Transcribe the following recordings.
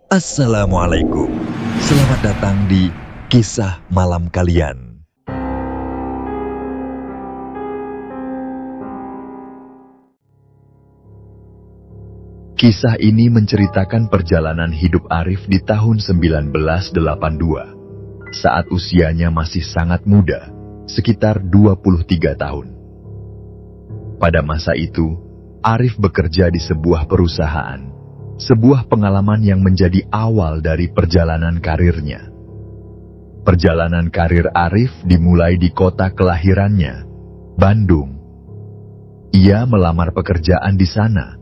Assalamualaikum. Selamat datang di Kisah Malam Kalian. Kisah ini menceritakan perjalanan hidup Arif di tahun 1982, saat usianya masih sangat muda, sekitar 23 tahun. Pada masa itu, Arif bekerja di sebuah perusahaan, sebuah pengalaman yang menjadi awal dari perjalanan karirnya. Perjalanan karir Arif dimulai di kota kelahirannya, Bandung. Ia melamar pekerjaan di sana,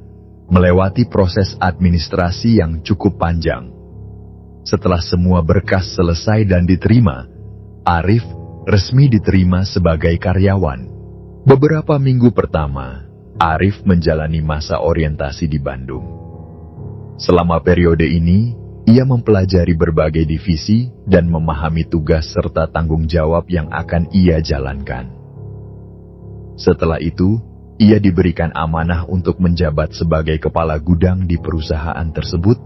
melewati proses administrasi yang cukup panjang. Setelah semua berkas selesai dan diterima, Arif resmi diterima sebagai karyawan. Beberapa minggu pertama, Arif menjalani masa orientasi di Bandung. Selama periode ini, ia mempelajari berbagai divisi dan memahami tugas serta tanggung jawab yang akan ia jalankan. Setelah itu, ia diberikan amanah untuk menjabat sebagai kepala gudang di perusahaan tersebut,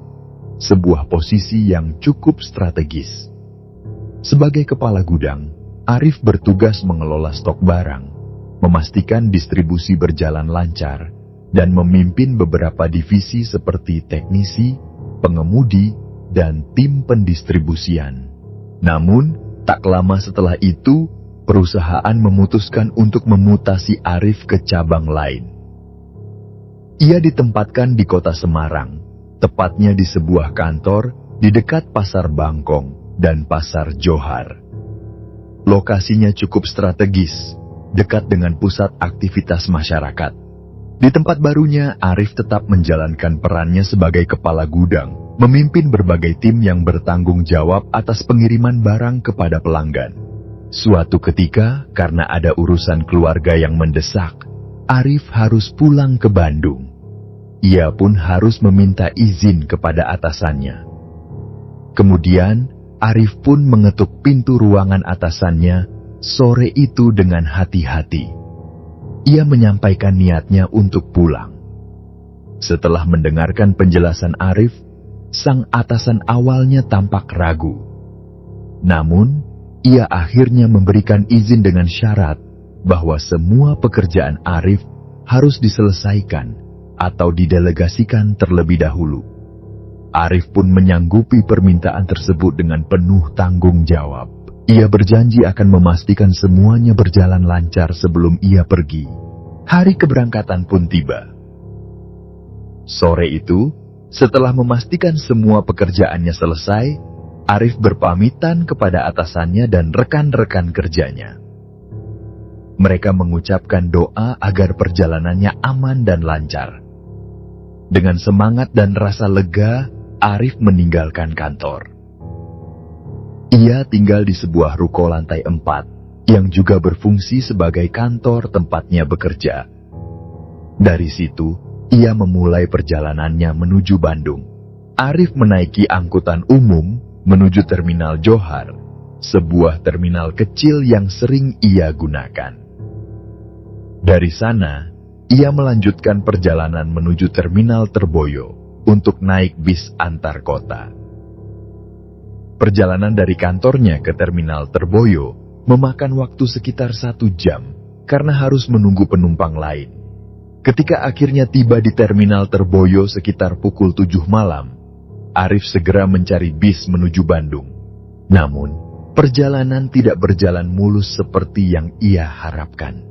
sebuah posisi yang cukup strategis. Sebagai kepala gudang, Arif bertugas mengelola stok barang, memastikan distribusi berjalan lancar, dan memimpin beberapa divisi seperti teknisi, pengemudi, dan tim pendistribusian. Namun, tak lama setelah itu, perusahaan memutuskan untuk memutasi Arif ke cabang lain. Ia ditempatkan di kota Semarang, tepatnya di sebuah kantor di dekat Pasar Bangkong dan Pasar Johar. Lokasinya cukup strategis, dekat dengan pusat aktivitas masyarakat. Di tempat barunya, Arif tetap menjalankan perannya sebagai kepala gudang, memimpin berbagai tim yang bertanggung jawab atas pengiriman barang kepada pelanggan. Suatu ketika, karena ada urusan keluarga yang mendesak, Arif harus pulang ke Bandung. Ia pun harus meminta izin kepada atasannya. Kemudian, Arif pun mengetuk pintu ruangan atasannya sore itu dengan hati-hati. Ia menyampaikan niatnya untuk pulang. Setelah mendengarkan penjelasan Arif, sang atasan awalnya tampak ragu. Namun, ia akhirnya memberikan izin dengan syarat bahwa semua pekerjaan Arif harus diselesaikan atau didelegasikan terlebih dahulu. Arif pun menyanggupi permintaan tersebut dengan penuh tanggung jawab. Ia berjanji akan memastikan semuanya berjalan lancar sebelum ia pergi. Hari keberangkatan pun tiba. Sore itu, setelah memastikan semua pekerjaannya selesai, Arif berpamitan kepada atasannya dan rekan-rekan kerjanya. Mereka mengucapkan doa agar perjalanannya aman dan lancar. Dengan semangat dan rasa lega, Arif meninggalkan kantor. Ia tinggal di sebuah ruko lantai 4, yang juga berfungsi sebagai kantor tempatnya bekerja. Dari situ, ia memulai perjalanannya menuju Bandung. Arif menaiki angkutan umum menuju Terminal Johar, sebuah terminal kecil yang sering ia gunakan. Dari sana, ia melanjutkan perjalanan menuju Terminal Terboyo untuk naik bis antar kota. Perjalanan dari kantornya ke Terminal Terboyo memakan waktu sekitar 1 jam karena harus menunggu penumpang lain. Ketika akhirnya tiba di Terminal Terboyo sekitar pukul 7 malam, Arif segera mencari bis menuju Bandung. Namun, perjalanan tidak berjalan mulus seperti yang ia harapkan.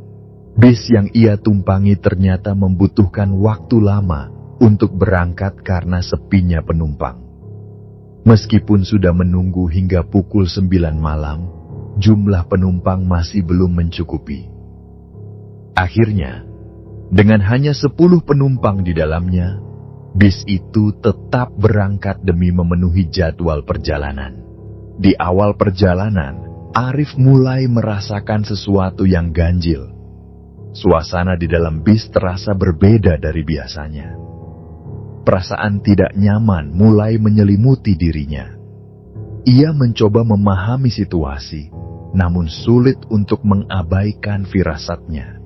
Bis yang ia tumpangi ternyata membutuhkan waktu lama untuk berangkat karena sepinya penumpang. Meskipun sudah menunggu hingga pukul 9 malam, jumlah penumpang masih belum mencukupi. Akhirnya, dengan hanya 10 penumpang di dalamnya, bis itu tetap berangkat demi memenuhi jadwal perjalanan. Di awal perjalanan, Arif mulai merasakan sesuatu yang ganjil. Suasana di dalam bis terasa berbeda dari biasanya. Perasaan tidak nyaman mulai menyelimuti dirinya. Ia mencoba memahami situasi, namun sulit untuk mengabaikan firasatnya.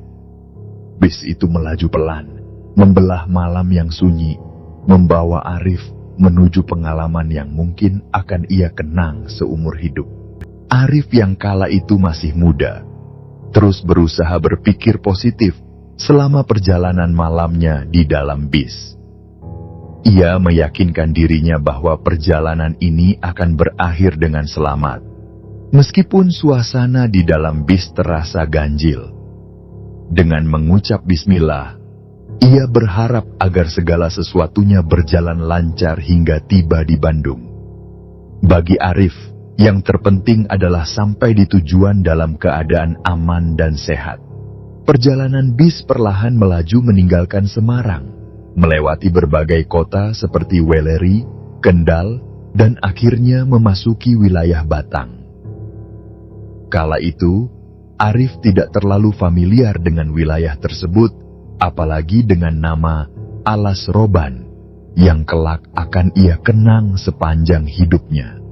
Bis itu melaju pelan, membelah malam yang sunyi, membawa Arif menuju pengalaman yang mungkin akan ia kenang seumur hidup. Arif yang kala itu masih muda, terus berusaha berpikir positif selama perjalanan malamnya di dalam bis. Ia meyakinkan dirinya bahwa perjalanan ini akan berakhir dengan selamat. Meskipun suasana di dalam bis terasa ganjil. Dengan mengucap bismillah, ia berharap agar segala sesuatunya berjalan lancar hingga tiba di Bandung. Bagi Arif, yang terpenting adalah sampai di tujuan dalam keadaan aman dan sehat. Perjalanan bis perlahan melaju meninggalkan Semarang, melewati berbagai kota seperti Weleri, Kendal, dan akhirnya memasuki wilayah Batang. Kala itu, Arif tidak terlalu familiar dengan wilayah tersebut, apalagi dengan nama Alas Roban, yang kelak akan ia kenang sepanjang hidupnya.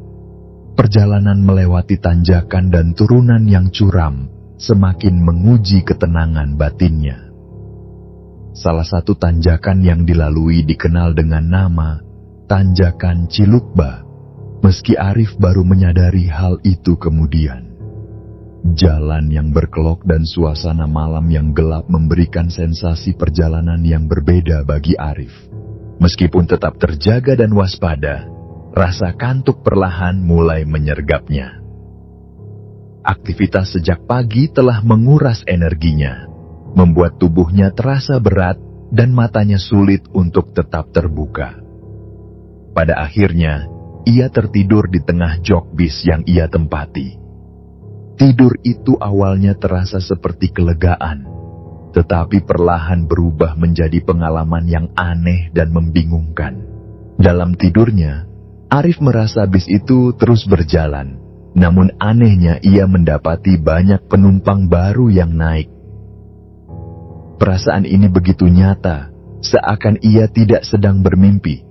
Perjalanan melewati tanjakan dan turunan yang curam semakin menguji ketenangan batinnya. Salah satu tanjakan yang dilalui dikenal dengan nama Tanjakan Cilukba, meski Arif baru menyadari hal itu kemudian. Jalan yang berkelok dan suasana malam yang gelap memberikan sensasi perjalanan yang berbeda bagi Arif. Meskipun tetap terjaga dan waspada, rasa kantuk perlahan mulai menyergapnya. Aktivitas sejak pagi telah menguras energinya, membuat tubuhnya terasa berat dan matanya sulit untuk tetap terbuka. Pada akhirnya, ia tertidur di tengah jok bis yang ia tempati. Tidur itu awalnya terasa seperti kelegaan, tetapi perlahan berubah menjadi pengalaman yang aneh dan membingungkan. Dalam tidurnya, Arif merasa bis itu terus berjalan, namun anehnya ia mendapati banyak penumpang baru yang naik. Perasaan ini begitu nyata, seakan ia tidak sedang bermimpi.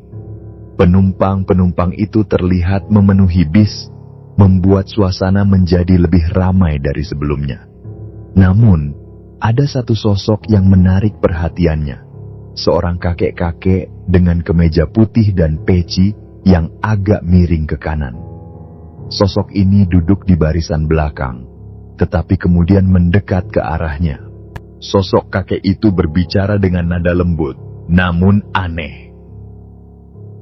Penumpang-penumpang itu terlihat memenuhi bis, membuat suasana menjadi lebih ramai dari sebelumnya. Namun, ada satu sosok yang menarik perhatiannya. Seorang kakek-kakek dengan kemeja putih dan peci yang agak miring ke kanan. Sosok ini duduk di barisan belakang, tetapi kemudian mendekat ke arahnya. Sosok kakek itu berbicara dengan nada lembut, namun aneh.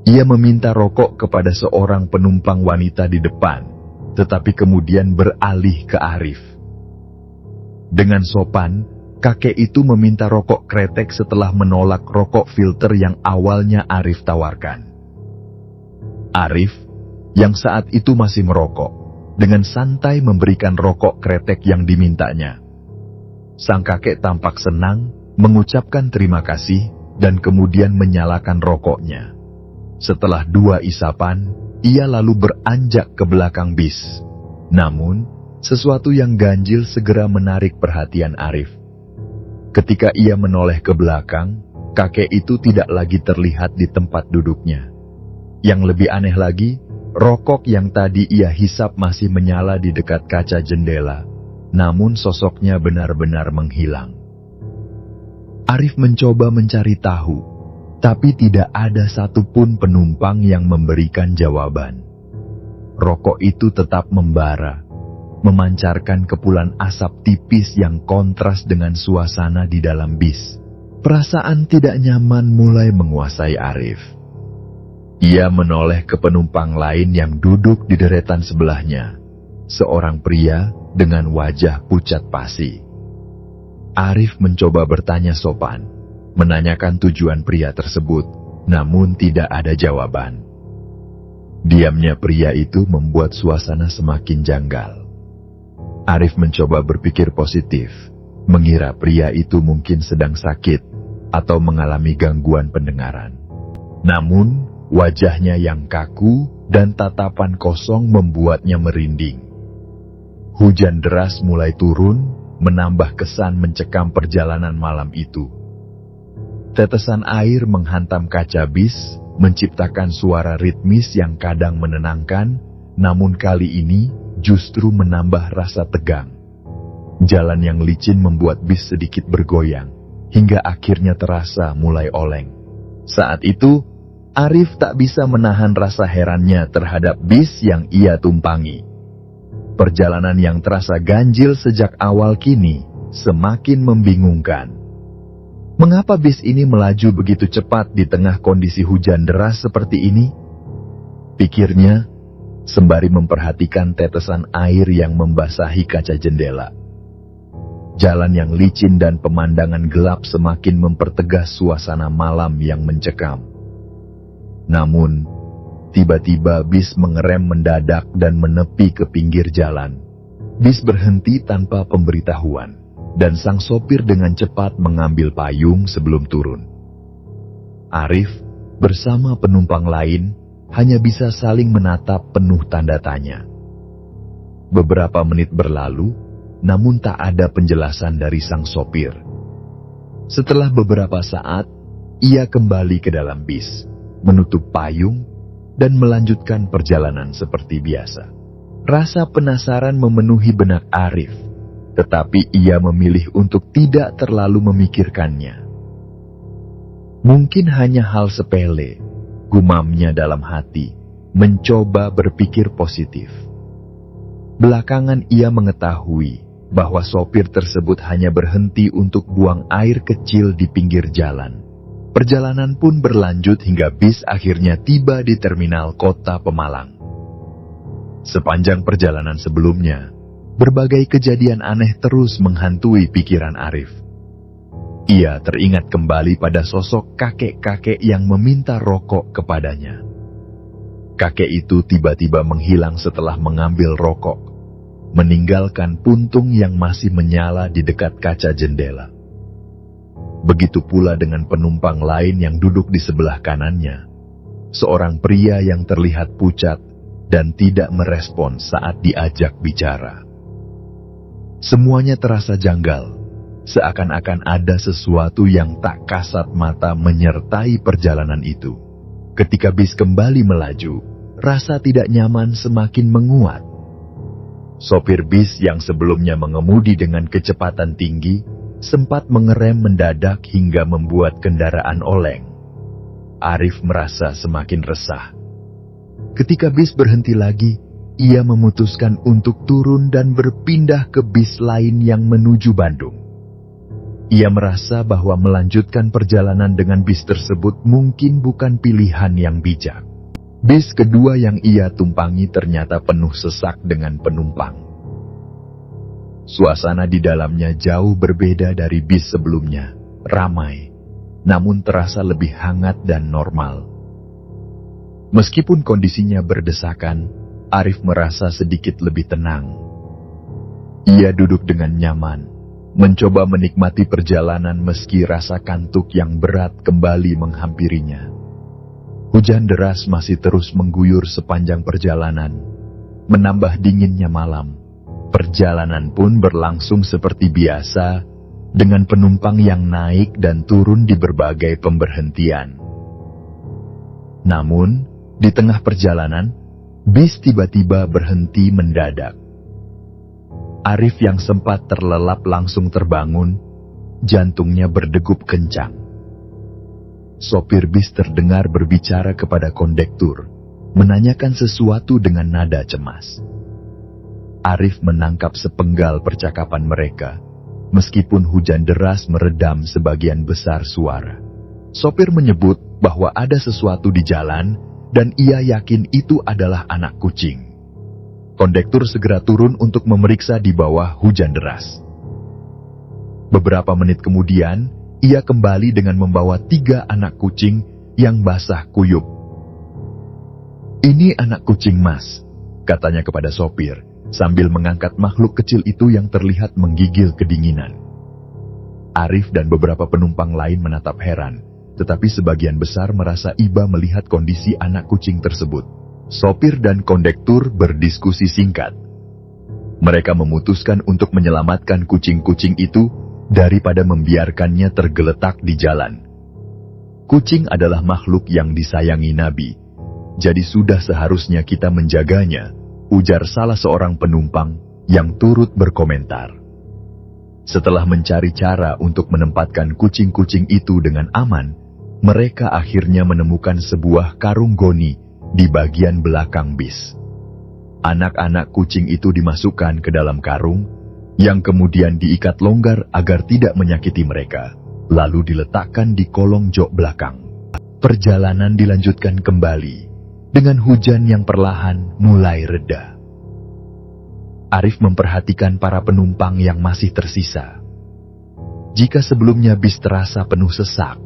Ia meminta rokok kepada seorang penumpang wanita di depan, tetapi kemudian beralih ke Arif. Dengan sopan, kakek itu meminta rokok kretek setelah menolak rokok filter yang awalnya Arif tawarkan. Arif, yang saat itu masih merokok, dengan santai memberikan rokok kretek yang dimintanya. Sang kakek tampak senang, mengucapkan terima kasih, dan kemudian menyalakan rokoknya. Setelah 2 isapan, ia lalu beranjak ke belakang bis. Namun, sesuatu yang ganjil segera menarik perhatian Arif. Ketika ia menoleh ke belakang, kakek itu tidak lagi terlihat di tempat duduknya. Yang lebih aneh lagi, rokok yang tadi ia hisap masih menyala di dekat kaca jendela, namun sosoknya benar-benar menghilang. Arif mencoba mencari tahu, tapi tidak ada satupun penumpang yang memberikan jawaban. Rokok itu tetap membara, memancarkan kepulan asap tipis yang kontras dengan suasana di dalam bis. Perasaan tidak nyaman mulai menguasai Arif. Ia menoleh ke penumpang lain yang duduk di deretan sebelahnya, seorang pria dengan wajah pucat pasi. Arif mencoba bertanya sopan, menanyakan tujuan pria tersebut, namun tidak ada jawaban. Diamnya pria itu membuat suasana semakin janggal. Arif mencoba berpikir positif, mengira pria itu mungkin sedang sakit atau mengalami gangguan pendengaran. Namun, wajahnya yang kaku dan tatapan kosong membuatnya merinding. Hujan deras mulai turun, menambah kesan mencekam perjalanan malam itu. Tetesan air menghantam kaca bis, menciptakan suara ritmis yang kadang menenangkan, namun kali ini justru menambah rasa tegang. Jalan yang licin membuat bis sedikit bergoyang, hingga akhirnya terasa mulai oleng. Saat itu, Arif tak bisa menahan rasa herannya terhadap bis yang ia tumpangi. Perjalanan yang terasa ganjil sejak awal kini semakin membingungkan. Mengapa bis ini melaju begitu cepat di tengah kondisi hujan deras seperti ini? Pikirnya, sembari memperhatikan tetesan air yang membasahi kaca jendela. Jalan yang licin dan pemandangan gelap semakin mempertegas suasana malam yang mencekam. Namun, tiba-tiba bis mengerem mendadak dan menepi ke pinggir jalan. Bis berhenti tanpa pemberitahuan, dan sang sopir dengan cepat mengambil payung sebelum turun. Arif bersama penumpang lain hanya bisa saling menatap penuh tanda tanya. Beberapa menit berlalu, namun tak ada penjelasan dari sang sopir. Setelah beberapa saat, ia kembali ke dalam bis, menutup payung, dan melanjutkan perjalanan seperti biasa. Rasa penasaran memenuhi benak Arif, tetapi ia memilih untuk tidak terlalu memikirkannya. Mungkin hanya hal sepele, gumamnya dalam hati, mencoba berpikir positif. Belakangan ia mengetahui bahwa sopir tersebut hanya berhenti untuk buang air kecil di pinggir jalan. Perjalanan pun berlanjut hingga bis akhirnya tiba di terminal kota Pemalang. Sepanjang perjalanan sebelumnya, berbagai kejadian aneh terus menghantui pikiran Arif. Ia teringat kembali pada sosok kakek-kakek yang meminta rokok kepadanya. Kakek itu tiba-tiba menghilang setelah mengambil rokok, meninggalkan puntung yang masih menyala di dekat kaca jendela. Begitu pula dengan penumpang lain yang duduk di sebelah kanannya, seorang pria yang terlihat pucat dan tidak merespon saat diajak bicara. Semuanya terasa janggal, seakan-akan ada sesuatu yang tak kasat mata menyertai perjalanan itu. Ketika bis kembali melaju, rasa tidak nyaman semakin menguat. Sopir bis yang sebelumnya mengemudi dengan kecepatan tinggi, sempat mengerem mendadak hingga membuat kendaraan oleng. Arif merasa semakin resah. Ketika bis berhenti lagi, ia memutuskan untuk turun dan berpindah ke bis lain yang menuju Bandung. Ia merasa bahwa melanjutkan perjalanan dengan bis tersebut mungkin bukan pilihan yang bijak. Bis kedua yang ia tumpangi ternyata penuh sesak dengan penumpang. Suasana di dalamnya jauh berbeda dari bis sebelumnya, ramai, namun terasa lebih hangat dan normal. Meskipun kondisinya berdesakan, Arif merasa sedikit lebih tenang. Ia duduk dengan nyaman, mencoba menikmati perjalanan meski rasa kantuk yang berat kembali menghampirinya. Hujan deras masih terus mengguyur sepanjang perjalanan, menambah dinginnya malam. Perjalanan pun berlangsung seperti biasa, dengan penumpang yang naik dan turun di berbagai pemberhentian. Namun, di tengah perjalanan, bis tiba-tiba berhenti mendadak. Arif yang sempat terlelap langsung terbangun, jantungnya berdegup kencang. Sopir bis terdengar berbicara kepada kondektur, menanyakan sesuatu dengan nada cemas. Arif menangkap sepenggal percakapan mereka, meskipun hujan deras meredam sebagian besar suara. Sopir menyebut bahwa ada sesuatu di jalan, dan ia yakin itu adalah anak kucing. Kondektur segera turun untuk memeriksa di bawah hujan deras. Beberapa menit kemudian, ia kembali dengan membawa 3 anak kucing yang basah kuyup. "Ini anak kucing Mas," katanya kepada sopir, sambil mengangkat makhluk kecil itu yang terlihat menggigil kedinginan. Arif dan beberapa penumpang lain menatap heran, tetapi sebagian besar merasa iba melihat kondisi anak kucing tersebut. Sopir dan kondektur berdiskusi singkat. Mereka memutuskan untuk menyelamatkan kucing-kucing itu daripada membiarkannya tergeletak di jalan. Kucing adalah makhluk yang disayangi Nabi, jadi sudah seharusnya kita menjaganya, ujar salah seorang penumpang yang turut berkomentar. Setelah mencari cara untuk menempatkan kucing-kucing itu dengan aman, mereka akhirnya menemukan sebuah karung goni di bagian belakang bis. Anak-anak kucing itu dimasukkan ke dalam karung, yang kemudian diikat longgar agar tidak menyakiti mereka, lalu diletakkan di kolong jok belakang. Perjalanan dilanjutkan kembali, dengan hujan yang perlahan mulai reda. Arif memperhatikan para penumpang yang masih tersisa. Jika sebelumnya bis terasa penuh sesak,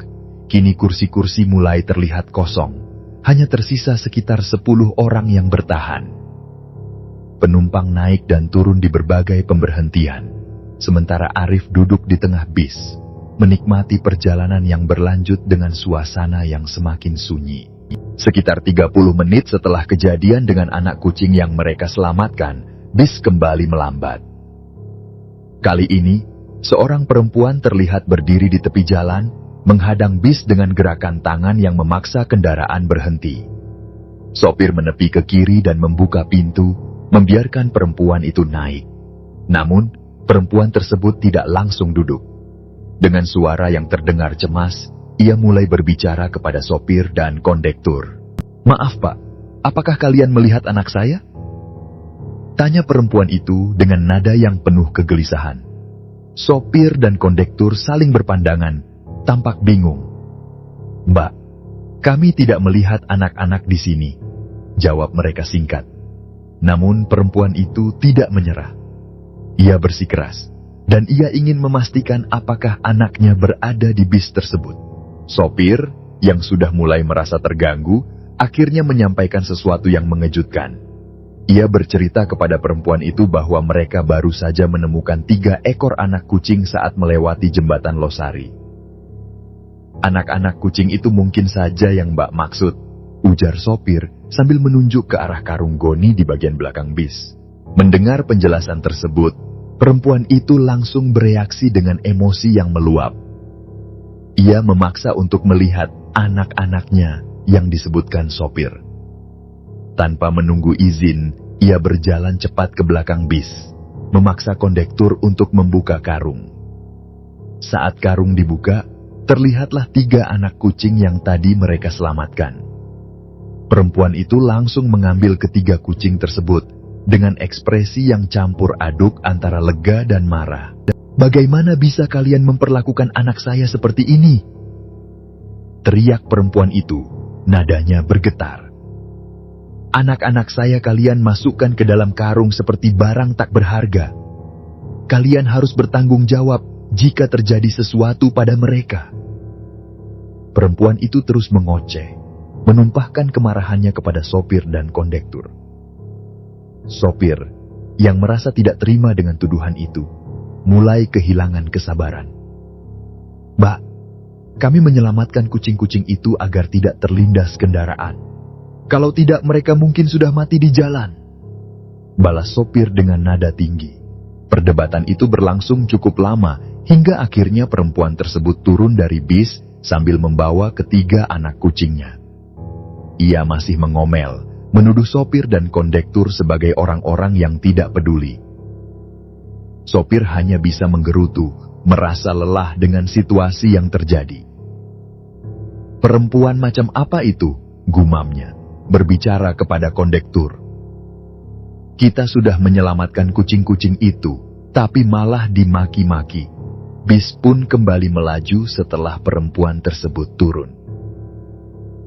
kini kursi-kursi mulai terlihat kosong, hanya tersisa sekitar 10 orang yang bertahan. Penumpang naik dan turun di berbagai pemberhentian, sementara Arif duduk di tengah bis, menikmati perjalanan yang berlanjut dengan suasana yang semakin sunyi. Sekitar 30 menit setelah kejadian dengan anak kucing yang mereka selamatkan, bis kembali melambat. Kali ini, seorang perempuan terlihat berdiri di tepi jalan, menghadang bis dengan gerakan tangan yang memaksa kendaraan berhenti. Sopir menepi ke kiri dan membuka pintu, membiarkan perempuan itu naik. Namun, perempuan tersebut tidak langsung duduk. Dengan suara yang terdengar cemas, ia mulai berbicara kepada sopir dan kondektur. "Maaf Pak, apakah kalian melihat anak saya?" Tanya perempuan itu dengan nada yang penuh kegelisahan. Sopir dan kondektur saling berpandangan, tampak bingung. "Mbak, kami tidak melihat anak-anak di sini," jawab mereka singkat. Namun perempuan itu tidak menyerah. Ia bersikeras, dan ia ingin memastikan apakah anaknya berada di bis tersebut. Sopir, yang sudah mulai merasa terganggu, akhirnya menyampaikan sesuatu yang mengejutkan. Ia bercerita kepada perempuan itu bahwa mereka baru saja menemukan 3 ekor anak kucing saat melewati jembatan Losari. "Anak-anak kucing itu mungkin saja yang Mbak maksud," ujar sopir sambil menunjuk ke arah karung goni di bagian belakang bis. Mendengar penjelasan tersebut, perempuan itu langsung bereaksi dengan emosi yang meluap. Ia memaksa untuk melihat anak-anaknya yang disebutkan sopir. Tanpa menunggu izin, ia berjalan cepat ke belakang bis, memaksa kondektur untuk membuka karung. Saat karung dibuka, terlihatlah 3 anak kucing yang tadi mereka selamatkan. Perempuan itu langsung mengambil ketiga kucing tersebut dengan ekspresi yang campur aduk antara lega dan marah. "Bagaimana bisa kalian memperlakukan anak saya seperti ini?" teriak perempuan itu, nadanya bergetar. "Anak-anak saya kalian masukkan ke dalam karung seperti barang tak berharga. Kalian harus bertanggung jawab jika terjadi sesuatu pada mereka." Perempuan itu terus mengoceh, menumpahkan kemarahannya kepada sopir dan kondektur. Sopir, yang merasa tidak terima dengan tuduhan itu, mulai kehilangan kesabaran. "Mbak, kami menyelamatkan kucing-kucing itu agar tidak terlindas kendaraan. Kalau tidak mereka mungkin sudah mati di jalan," balas sopir dengan nada tinggi. Perdebatan itu berlangsung cukup lama, hingga akhirnya perempuan tersebut turun dari bis sambil membawa ketiga anak kucingnya. Ia masih mengomel, menuduh sopir dan kondektur sebagai orang-orang yang tidak peduli. Sopir hanya bisa menggerutu, merasa lelah dengan situasi yang terjadi. "Perempuan macam apa itu?" gumamnya, berbicara kepada kondektur. "Kita sudah menyelamatkan kucing-kucing itu, tapi malah dimaki-maki." Bis pun kembali melaju setelah perempuan tersebut turun.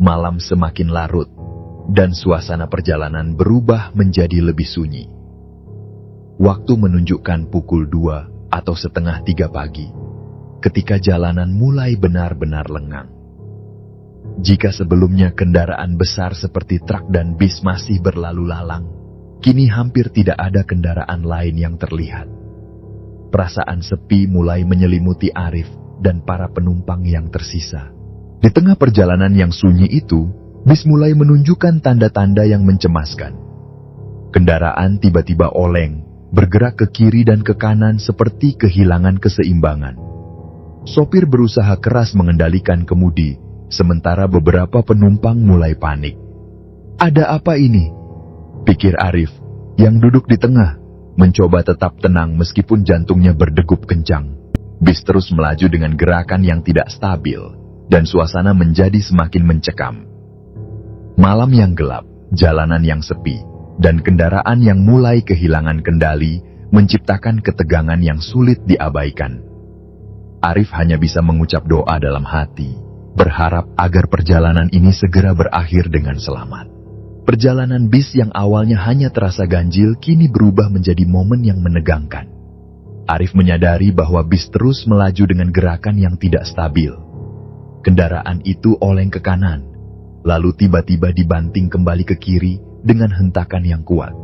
Malam semakin larut, dan suasana perjalanan berubah menjadi lebih sunyi. Waktu menunjukkan pukul 2 atau setengah 3 pagi, ketika jalanan mulai benar-benar lengang. Jika sebelumnya kendaraan besar seperti truk dan bis masih berlalu lalang, kini hampir tidak ada kendaraan lain yang terlihat. Perasaan sepi mulai menyelimuti Arif dan para penumpang yang tersisa. Di tengah perjalanan yang sunyi itu, bis mulai menunjukkan tanda-tanda yang mencemaskan. Kendaraan tiba-tiba oleng, bergerak ke kiri dan ke kanan seperti kehilangan keseimbangan. Sopir berusaha keras mengendalikan kemudi, sementara beberapa penumpang mulai panik. "Ada apa ini?" pikir Arif, yang duduk di tengah, mencoba tetap tenang meskipun jantungnya berdegup kencang. Bis terus melaju dengan gerakan yang tidak stabil, dan suasana menjadi semakin mencekam. Malam yang gelap, jalanan yang sepi, dan kendaraan yang mulai kehilangan kendali menciptakan ketegangan yang sulit diabaikan. Arif hanya bisa mengucap doa dalam hati, berharap agar perjalanan ini segera berakhir dengan selamat. Perjalanan bis yang awalnya hanya terasa ganjil kini berubah menjadi momen yang menegangkan. Arif menyadari bahwa bis terus melaju dengan gerakan yang tidak stabil. Kendaraan itu oleng ke kanan, lalu tiba-tiba dibanting kembali ke kiri dengan hentakan yang kuat.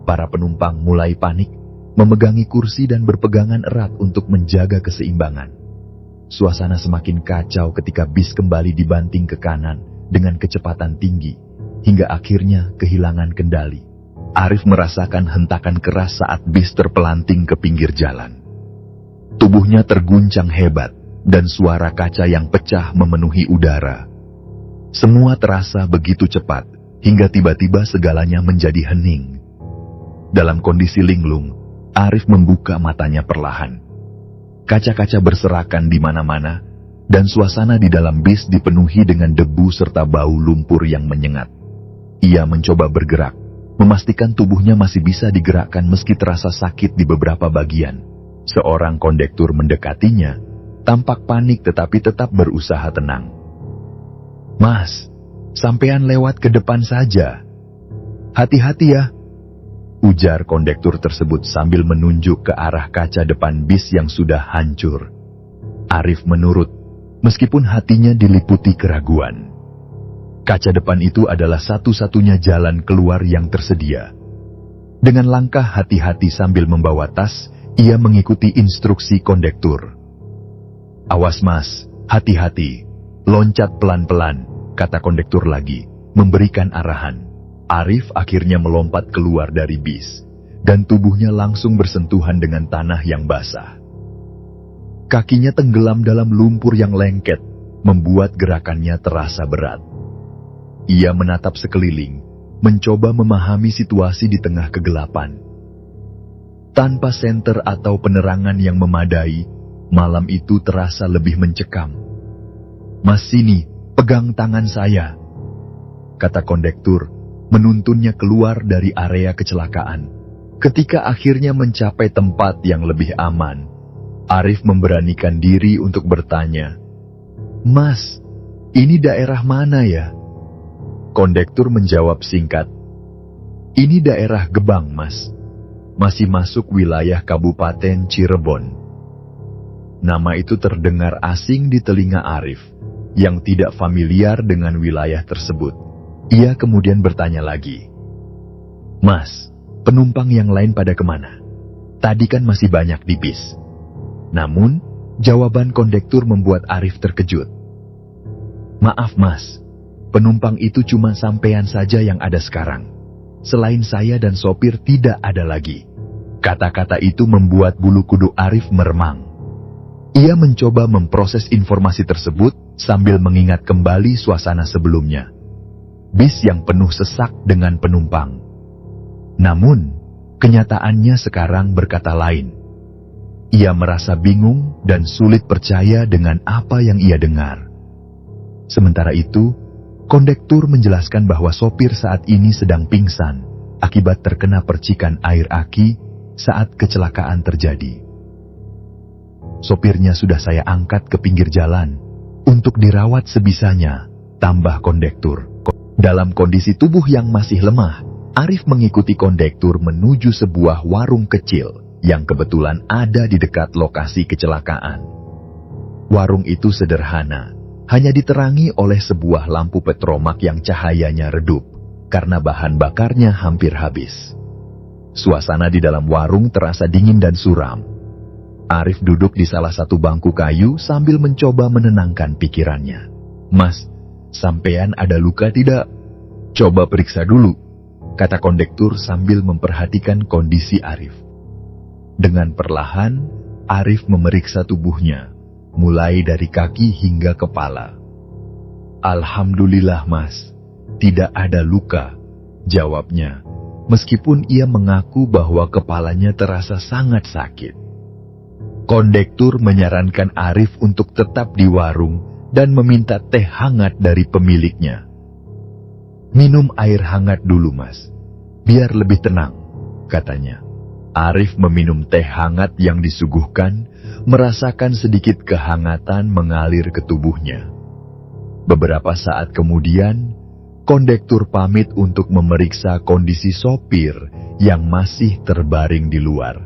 Para penumpang mulai panik, memegangi kursi dan berpegangan erat untuk menjaga keseimbangan. Suasana semakin kacau ketika bis kembali dibanting ke kanan dengan kecepatan tinggi, hingga akhirnya kehilangan kendali. Arif merasakan hentakan keras saat bis terpelanting ke pinggir jalan. Tubuhnya terguncang hebat, dan suara kaca yang pecah memenuhi udara. Semua terasa begitu cepat, hingga tiba-tiba segalanya menjadi hening. Dalam kondisi linglung, Arif membuka matanya perlahan. Kaca-kaca berserakan di mana-mana, dan suasana di dalam bis dipenuhi dengan debu serta bau lumpur yang menyengat. Ia mencoba bergerak, memastikan tubuhnya masih bisa digerakkan meski terasa sakit di beberapa bagian. Seorang kondektur mendekatinya, tampak panik tetapi tetap berusaha tenang. "Mas, sampean lewat ke depan saja. Hati-hati ya," ujar kondektur tersebut sambil menunjuk ke arah kaca depan bis yang sudah hancur. Arif menurut, meskipun hatinya diliputi keraguan. Kaca depan itu adalah satu-satunya jalan keluar yang tersedia. Dengan langkah hati-hati sambil membawa tas, ia mengikuti instruksi kondektur. "Awas mas, hati-hati, loncat pelan-pelan," kata kondektur lagi, memberikan arahan. Arif akhirnya melompat keluar dari bis, dan tubuhnya langsung bersentuhan dengan tanah yang basah. Kakinya tenggelam dalam lumpur yang lengket, membuat gerakannya terasa berat. Ia menatap sekeliling, mencoba memahami situasi di tengah kegelapan. Tanpa senter atau penerangan yang memadai, malam itu terasa lebih mencekam. "Mas, sini, pegang tangan saya," kata kondektur, menuntunnya keluar dari area kecelakaan. Ketika akhirnya mencapai tempat yang lebih aman, Arif memberanikan diri untuk bertanya, "Mas, ini daerah mana ya?" Kondektur menjawab singkat, "Ini daerah Gebang, Mas. Masih masuk wilayah Kabupaten Cirebon." Nama itu terdengar asing di telinga Arif, yang tidak familiar dengan wilayah tersebut. Ia kemudian bertanya lagi, "Mas, penumpang yang lain pada kemana? Tadi kan masih banyak di bis." Namun, jawaban kondektur membuat Arif terkejut. "Maaf mas, penumpang itu cuma sampean saja yang ada sekarang. Selain saya dan sopir tidak ada lagi." Kata-kata itu membuat bulu kuduk Arif meremang. Ia mencoba memproses informasi tersebut sambil mengingat kembali suasana sebelumnya. Bis yang penuh sesak dengan penumpang. Namun, kenyataannya sekarang berkata lain. Ia merasa bingung dan sulit percaya dengan apa yang ia dengar. Sementara itu, kondektur menjelaskan bahwa sopir saat ini sedang pingsan akibat terkena percikan air aki saat kecelakaan terjadi. "Sopirnya sudah saya angkat ke pinggir jalan untuk dirawat sebisanya," tambah kondektur. Dalam kondisi tubuh yang masih lemah, Arif mengikuti kondektur menuju sebuah warung kecil yang kebetulan ada di dekat lokasi kecelakaan. Warung itu sederhana, hanya diterangi oleh sebuah lampu petromak yang cahayanya redup, karena bahan bakarnya hampir habis. Suasana di dalam warung terasa dingin dan suram. Arif duduk di salah satu bangku kayu sambil mencoba menenangkan pikirannya. "Mas, sampean ada luka tidak? Coba periksa dulu," kata kondektur sambil memperhatikan kondisi Arif. Dengan perlahan, Arif memeriksa tubuhnya, mulai dari kaki hingga kepala. "Alhamdulillah mas, tidak ada luka," jawabnya, meskipun ia mengaku bahwa kepalanya terasa sangat sakit. Kondektur menyarankan Arif untuk tetap di warung dan meminta teh hangat dari pemiliknya. "Minum air hangat dulu, Mas, biar lebih tenang," katanya. Arif meminum teh hangat yang disuguhkan, merasakan sedikit kehangatan mengalir ke tubuhnya. Beberapa saat kemudian, kondektur pamit untuk memeriksa kondisi sopir yang masih terbaring di luar.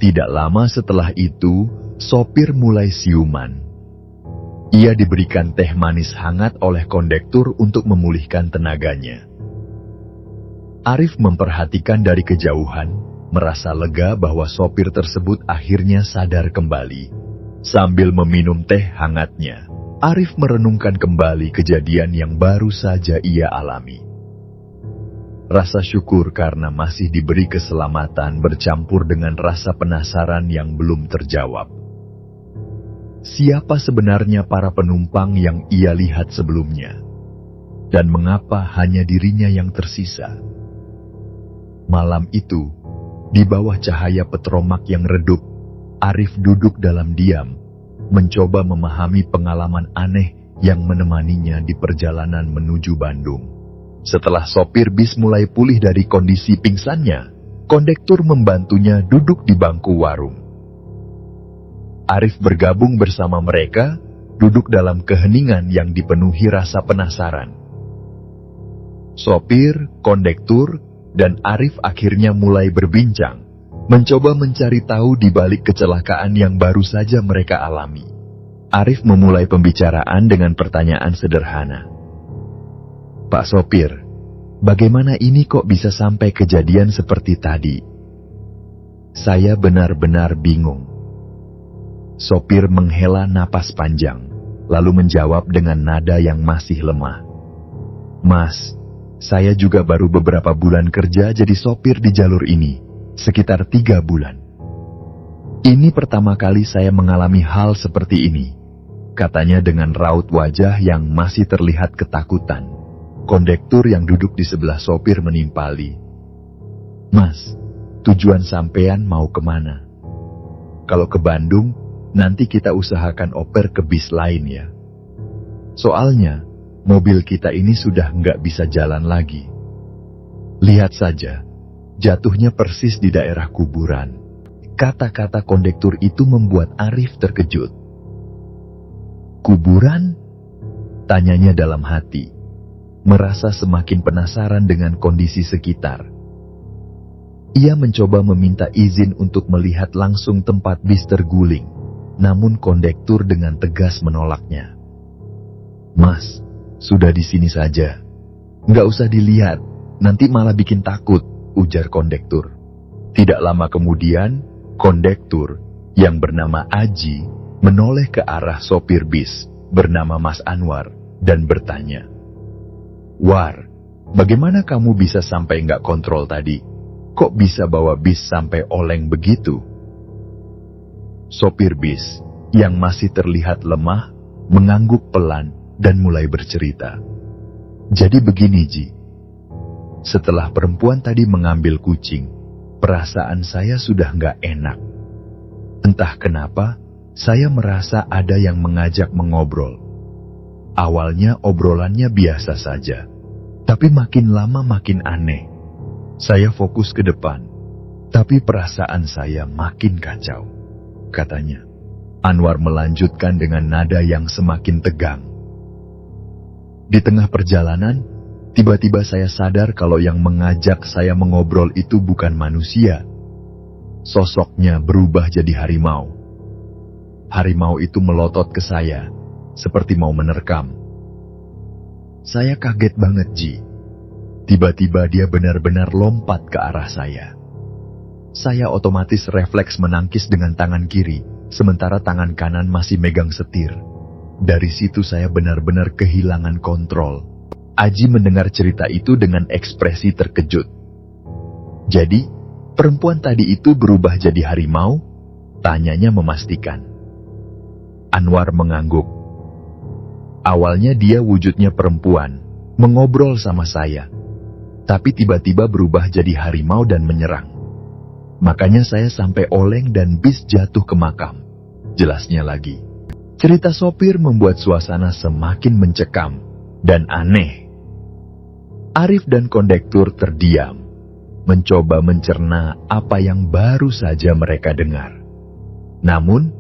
Tidak lama setelah itu, sopir mulai siuman. Ia diberikan teh manis hangat oleh kondektur untuk memulihkan tenaganya. Arif memperhatikan dari kejauhan, merasa lega bahwa sopir tersebut akhirnya sadar kembali. Sambil meminum teh hangatnya, Arif merenungkan kembali kejadian yang baru saja ia alami. Rasa syukur karena masih diberi keselamatan bercampur dengan rasa penasaran yang belum terjawab. Siapa sebenarnya para penumpang yang ia lihat sebelumnya? Dan mengapa hanya dirinya yang tersisa? Malam itu, di bawah cahaya petromak yang redup, Arif duduk dalam diam, mencoba memahami pengalaman aneh yang menemaninya di perjalanan menuju Bandung. Setelah sopir bis mulai pulih dari kondisi pingsannya, kondektur membantunya duduk di bangku warung. Arif bergabung bersama mereka, duduk dalam keheningan yang dipenuhi rasa penasaran. Sopir, kondektur, dan Arif akhirnya mulai berbincang, mencoba mencari tahu di balik kecelakaan yang baru saja mereka alami. Arif memulai pembicaraan dengan pertanyaan sederhana. "Pak sopir, bagaimana ini kok bisa sampai kejadian seperti tadi? Saya benar-benar bingung." Sopir menghela napas panjang, lalu menjawab dengan nada yang masih lemah. "Mas, saya juga baru beberapa bulan kerja jadi sopir di jalur ini, sekitar 3 bulan. Ini pertama kali saya mengalami hal seperti ini," katanya dengan raut wajah yang masih terlihat ketakutan. Kondektur yang duduk di sebelah sopir menimpali. "Mas, tujuan sampean mau kemana? Kalau ke Bandung, nanti kita usahakan oper ke bis lain ya. Soalnya, mobil kita ini sudah nggak bisa jalan lagi. Lihat saja, jatuhnya persis di daerah kuburan." Kata-kata kondektur itu membuat Arif terkejut. "Kuburan?" tanyanya dalam hati, merasa semakin penasaran dengan kondisi sekitar. Ia mencoba meminta izin untuk melihat langsung tempat bis terguling, namun kondektur dengan tegas menolaknya. "Mas, sudah di sini saja. Nggak usah dilihat, nanti malah bikin takut," ujar kondektur. Tidak lama kemudian, kondektur yang bernama Aji menoleh ke arah sopir bis bernama Mas Anwar dan bertanya, "War, bagaimana kamu bisa sampai nggak kontrol tadi? Kok bisa bawa bis sampai oleng begitu?" Sopir bis, yang masih terlihat lemah, mengangguk pelan dan mulai bercerita. "Jadi begini, Ji. Setelah perempuan tadi mengambil kucing, perasaan saya sudah nggak enak. Entah kenapa, saya merasa ada yang mengajak mengobrol. Awalnya obrolannya biasa saja, tapi makin lama makin aneh. Saya fokus ke depan, tapi perasaan saya makin kacau," katanya. Anwar melanjutkan dengan nada yang semakin tegang. "Di tengah perjalanan, tiba-tiba saya sadar kalau yang mengajak saya mengobrol itu bukan manusia. Sosoknya berubah jadi harimau. Harimau itu melotot ke saya, seperti mau menerkam. Saya kaget banget, Ji. Tiba-tiba dia benar-benar lompat ke arah saya. Saya otomatis refleks menangkis dengan tangan kiri, sementara tangan kanan masih megang setir. Dari situ saya benar-benar kehilangan kontrol." Aji mendengar cerita itu dengan ekspresi terkejut. "Jadi, perempuan tadi itu berubah jadi harimau?" tanyanya memastikan. Anwar mengangguk. "Awalnya dia wujudnya perempuan, mengobrol sama saya. Tapi tiba-tiba berubah jadi harimau dan menyerang. Makanya saya sampai oleng dan bis jatuh ke makam," jelasnya lagi. Cerita sopir membuat suasana semakin mencekam dan aneh. Arif dan kondektur terdiam, mencoba mencerna apa yang baru saja mereka dengar. Namun,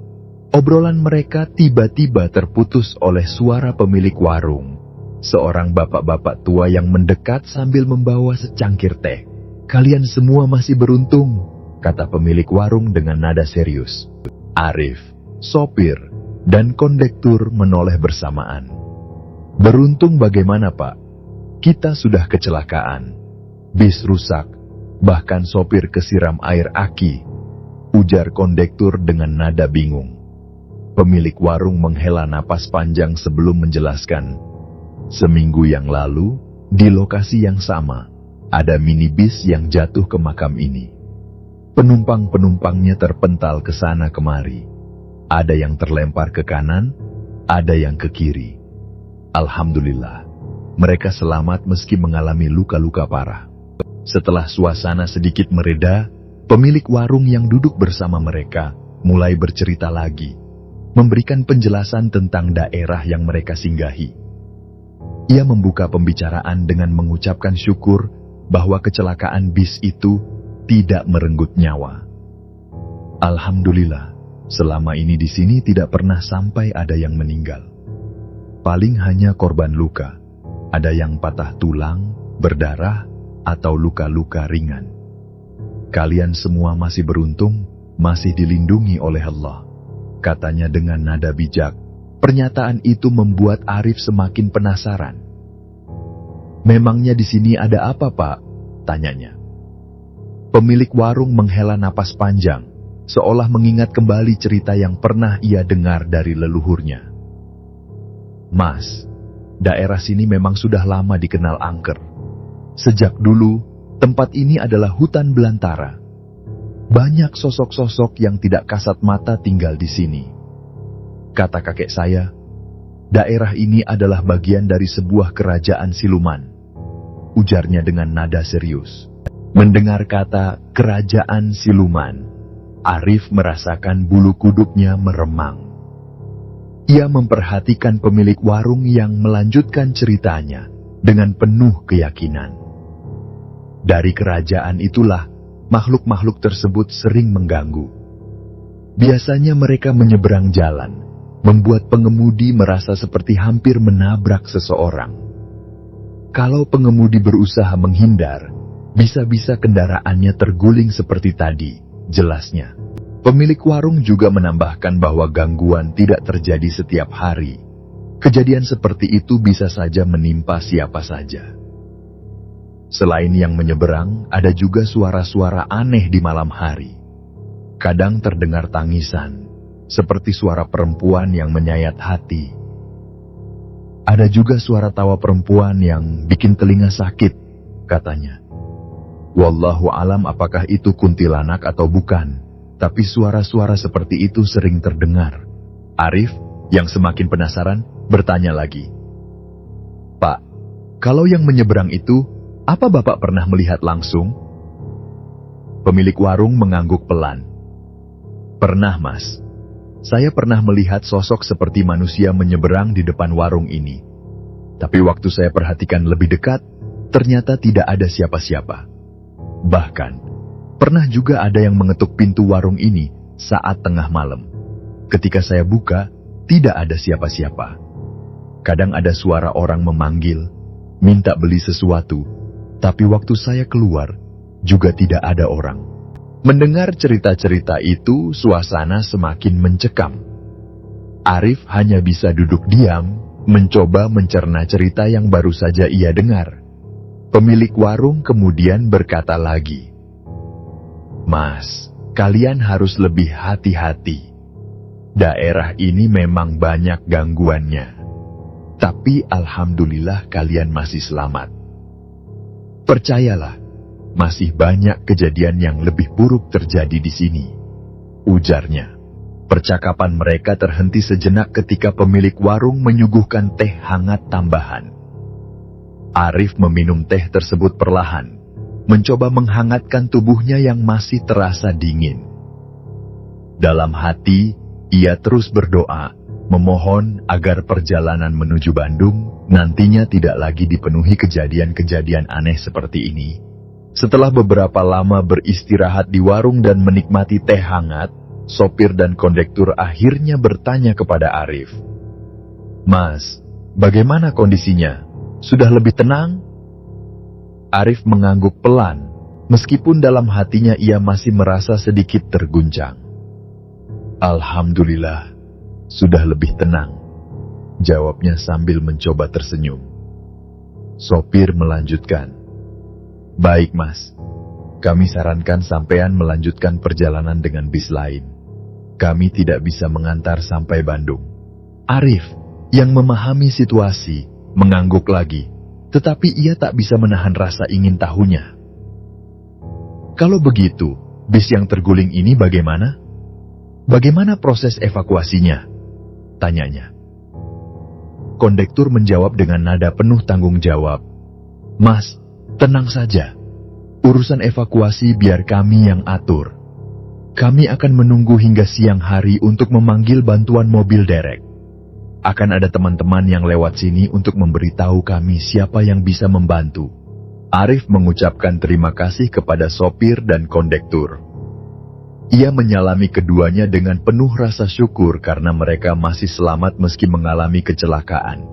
obrolan mereka tiba-tiba terputus oleh suara pemilik warung, seorang bapak-bapak tua yang mendekat sambil membawa secangkir teh. "Kalian semua masih beruntung," kata pemilik warung dengan nada serius. Arif, sopir, dan kondektur menoleh bersamaan. "Beruntung bagaimana, Pak? Kita sudah kecelakaan. Bis rusak, bahkan sopir kesiram air aki," ujar kondektur dengan nada bingung. Pemilik warung menghela napas panjang sebelum menjelaskan. "Seminggu yang lalu, di lokasi yang sama, ada minibus yang jatuh ke makam ini. Penumpang-penumpangnya terpental ke sana kemari. Ada yang terlempar ke kanan, ada yang ke kiri. Alhamdulillah, mereka selamat meski mengalami luka-luka parah." Setelah suasana sedikit mereda, pemilik warung yang duduk bersama mereka mulai bercerita lagi, memberikan penjelasan tentang daerah yang mereka singgahi. Ia membuka pembicaraan dengan mengucapkan syukur bahwa kecelakaan bis itu tidak merenggut nyawa. "Alhamdulillah, selama ini di sini tidak pernah sampai ada yang meninggal. Paling hanya korban luka, ada yang patah tulang, berdarah, atau luka-luka ringan. Kalian semua masih beruntung, masih dilindungi oleh Allah," katanya dengan nada bijak. Pernyataan itu membuat Arif semakin penasaran. "Memangnya di sini ada apa, Pak?" tanyanya. Pemilik warung menghela napas panjang, seolah mengingat kembali cerita yang pernah ia dengar dari leluhurnya. "Mas, daerah sini memang sudah lama dikenal angker. Sejak dulu, tempat ini adalah hutan belantara. Banyak sosok-sosok yang tidak kasat mata tinggal di sini. Kata kakek saya, daerah ini adalah bagian dari sebuah kerajaan siluman," ujarnya dengan nada serius. Mendengar kata kerajaan siluman, Arif merasakan bulu kuduknya meremang. Ia memperhatikan pemilik warung yang melanjutkan ceritanya dengan penuh keyakinan. Dari kerajaan itulah makhluk-makhluk tersebut sering mengganggu. Biasanya mereka menyeberang jalan, membuat pengemudi merasa seperti hampir menabrak seseorang. Kalau pengemudi berusaha menghindar, bisa-bisa kendaraannya terguling seperti tadi, jelasnya. Pemilik warung juga menambahkan bahwa gangguan tidak terjadi setiap hari. Kejadian seperti itu bisa saja menimpa siapa saja. Selain yang menyeberang, ada juga suara-suara aneh di malam hari. Kadang terdengar tangisan, seperti suara perempuan yang menyayat hati. Ada juga suara tawa perempuan yang bikin telinga sakit, katanya. Wallahu alam apakah itu kuntilanak atau bukan, tapi suara-suara seperti itu sering terdengar. Arif, yang semakin penasaran, bertanya lagi. "Pak, kalau yang menyeberang itu, apa Bapak pernah melihat langsung?" Pemilik warung mengangguk pelan. "Pernah, Mas. Saya pernah melihat sosok seperti manusia menyeberang di depan warung ini. Tapi waktu saya perhatikan lebih dekat, ternyata tidak ada siapa-siapa. Bahkan, pernah juga ada yang mengetuk pintu warung ini saat tengah malam. Ketika saya buka, tidak ada siapa-siapa. Kadang ada suara orang memanggil, minta beli sesuatu, tapi waktu saya keluar, juga tidak ada orang." Mendengar cerita-cerita itu, suasana semakin mencekam. Arif hanya bisa duduk diam, mencoba mencerna cerita yang baru saja ia dengar. Pemilik warung kemudian berkata lagi, "Mas, kalian harus lebih hati-hati. Daerah ini memang banyak gangguannya. Tapi alhamdulillah kalian masih selamat. Percayalah, masih banyak kejadian yang lebih buruk terjadi di sini," ujarnya. Percakapan mereka terhenti sejenak ketika pemilik warung menyuguhkan teh hangat tambahan. Arif meminum teh tersebut perlahan, mencoba menghangatkan tubuhnya yang masih terasa dingin. Dalam hati, ia terus berdoa memohon agar perjalanan menuju Bandung nantinya tidak lagi dipenuhi kejadian-kejadian aneh seperti ini. Setelah beberapa lama beristirahat di warung dan menikmati teh hangat, sopir dan kondektur akhirnya bertanya kepada Arif, "Mas, bagaimana kondisinya? Sudah lebih tenang?" Arif mengangguk pelan, meskipun dalam hatinya ia masih merasa sedikit terguncang. "Alhamdulillah, sudah lebih tenang," jawabnya sambil mencoba tersenyum. Sopir melanjutkan, "Baik mas, kami sarankan sampean melanjutkan perjalanan dengan bis lain. Kami tidak bisa mengantar sampai Bandung." Arif, yang memahami situasi, mengangguk lagi, tetapi ia tak bisa menahan rasa ingin tahunya. "Kalau begitu, bis yang terguling ini bagaimana? Bagaimana proses evakuasinya?" tanyanya. Kondektur menjawab dengan nada penuh tanggung jawab, "Mas, tenang saja. Urusan evakuasi biar kami yang atur. Kami akan menunggu hingga siang hari untuk memanggil bantuan mobil derek. Akan ada teman-teman yang lewat sini untuk memberitahu kami siapa yang bisa membantu." Arif mengucapkan terima kasih kepada sopir dan kondektur. Ia menyalami keduanya dengan penuh rasa syukur karena mereka masih selamat meski mengalami kecelakaan.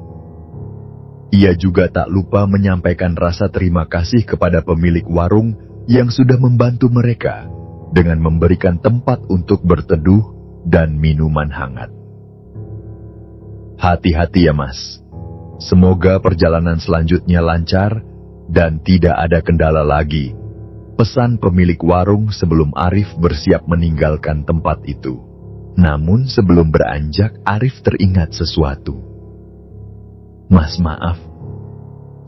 Ia juga tak lupa menyampaikan rasa terima kasih kepada pemilik warung yang sudah membantu mereka dengan memberikan tempat untuk berteduh dan minuman hangat. "Hati-hati ya mas. Semoga perjalanan selanjutnya lancar dan tidak ada kendala lagi," pesan pemilik warung sebelum Arif bersiap meninggalkan tempat itu. Namun sebelum beranjak, Arif teringat sesuatu. "Mas, maaf.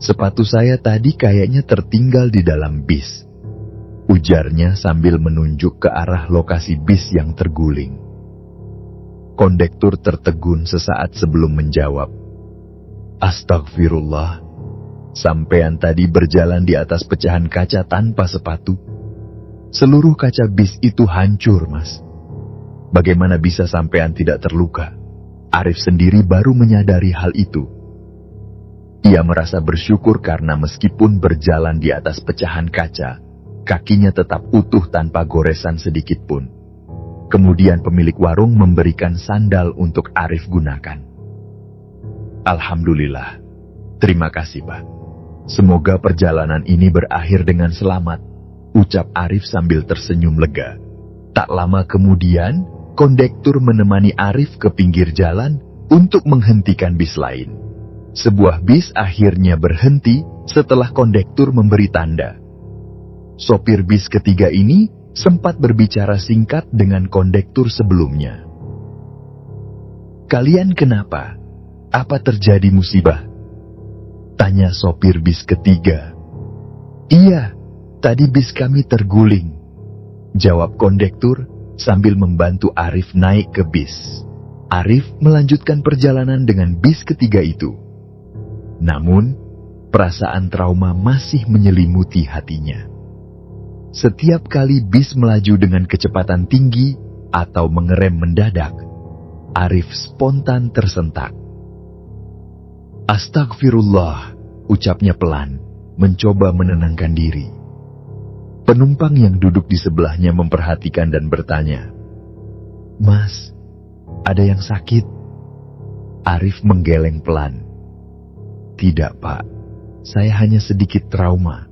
Sepatu saya tadi kayaknya tertinggal di dalam bis," ujarnya sambil menunjuk ke arah lokasi bis yang terguling. Kondektur tertegun sesaat sebelum menjawab, "Astagfirullah, sampean tadi berjalan di atas pecahan kaca tanpa sepatu. Seluruh kaca bis itu hancur, mas. Bagaimana bisa sampean tidak terluka?" Arif sendiri baru menyadari hal itu. Ia merasa bersyukur karena meskipun berjalan di atas pecahan kaca, kakinya tetap utuh tanpa goresan sedikit pun. Kemudian pemilik warung memberikan sandal untuk Arif gunakan. "Alhamdulillah. Terima kasih, Pak. Semoga perjalanan ini berakhir dengan selamat," ucap Arif sambil tersenyum lega. Tak lama kemudian, kondektur menemani Arif ke pinggir jalan untuk menghentikan bis lain. Sebuah bis akhirnya berhenti setelah kondektur memberi tanda. Sopir bis ketiga ini sempat berbicara singkat dengan kondektur sebelumnya. "Kalian kenapa? Apa terjadi musibah?" tanya sopir bis ketiga. "Iya, tadi bis kami terguling," jawab kondektur sambil membantu Arif naik ke bis. Arif melanjutkan perjalanan dengan bis ketiga itu. Namun, perasaan trauma masih menyelimuti hatinya. Setiap kali bis melaju dengan kecepatan tinggi atau mengerem mendadak, Arif spontan tersentak. "Astagfirullah," ucapnya pelan, mencoba menenangkan diri. Penumpang yang duduk di sebelahnya memperhatikan dan bertanya, "Mas, ada yang sakit?" Arif menggeleng pelan. "Tidak, Pak. Saya hanya sedikit trauma.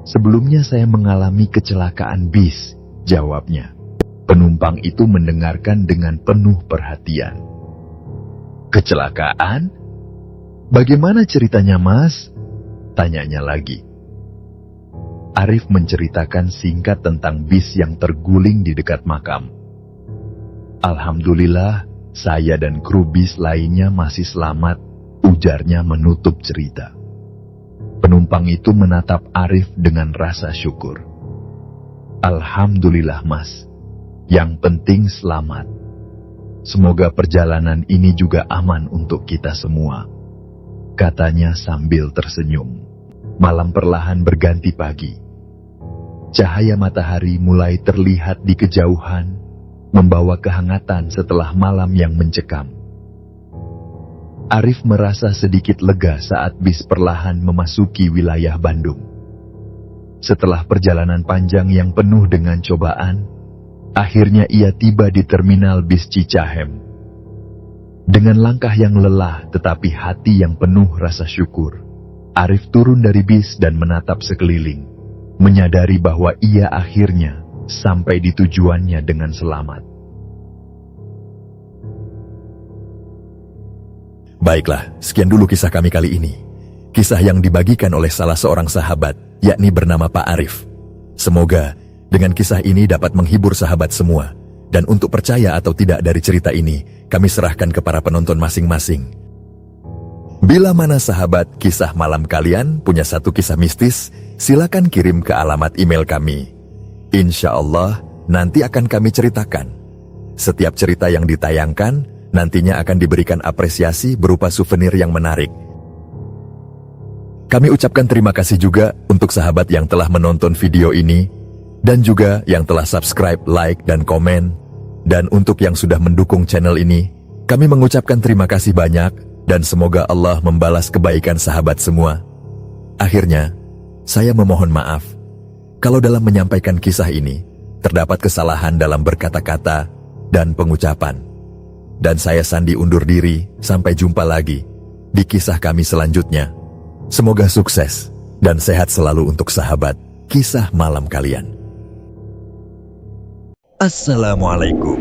Sebelumnya saya mengalami kecelakaan bis," jawabnya. Penumpang itu mendengarkan dengan penuh perhatian. "Kecelakaan? Bagaimana ceritanya, Mas?" tanyanya lagi. Arif menceritakan singkat tentang bis yang terguling di dekat makam. "Alhamdulillah, saya dan kru bis lainnya masih selamat," ujarnya menutup cerita. Penumpang itu menatap Arif dengan rasa syukur. "Alhamdulillah, Mas. Yang penting selamat. Semoga perjalanan ini juga aman untuk kita semua," katanya sambil tersenyum. Malam perlahan berganti pagi. Cahaya matahari mulai terlihat di kejauhan, membawa kehangatan setelah malam yang mencekam. Arif merasa sedikit lega saat bis perlahan memasuki wilayah Bandung. Setelah perjalanan panjang yang penuh dengan cobaan, akhirnya ia tiba di terminal bis Cicahem. Dengan langkah yang lelah tetapi hati yang penuh rasa syukur, Arif turun dari bis dan menatap sekeliling, menyadari bahwa ia akhirnya sampai di tujuannya dengan selamat. Baiklah, sekian dulu kisah kami kali ini. Kisah yang dibagikan oleh salah seorang sahabat, yakni bernama Pak Arif. Semoga dengan kisah ini dapat menghibur sahabat semua. Dan untuk percaya atau tidak dari cerita ini, kami serahkan ke para penonton masing-masing. Bila mana sahabat kisah malam kalian punya satu kisah mistis, silakan kirim ke alamat email kami. Insya Allah, nanti akan kami ceritakan. Setiap cerita yang ditayangkan, nantinya akan diberikan apresiasi berupa souvenir yang menarik. Kami ucapkan terima kasih juga untuk sahabat yang telah menonton video ini, dan juga yang telah subscribe, like, dan komen. Dan untuk yang sudah mendukung channel ini, kami mengucapkan terima kasih banyak, dan semoga Allah membalas kebaikan sahabat semua. Akhirnya, saya memohon maaf kalau dalam menyampaikan kisah ini, terdapat kesalahan dalam berkata-kata dan pengucapan. Dan saya Sandi undur diri, sampai jumpa lagi di kisah kami selanjutnya. Semoga sukses dan sehat selalu untuk sahabat kisah malam kalian. Assalamualaikum.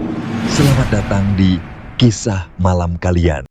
Selamat datang di kisah malam kalian.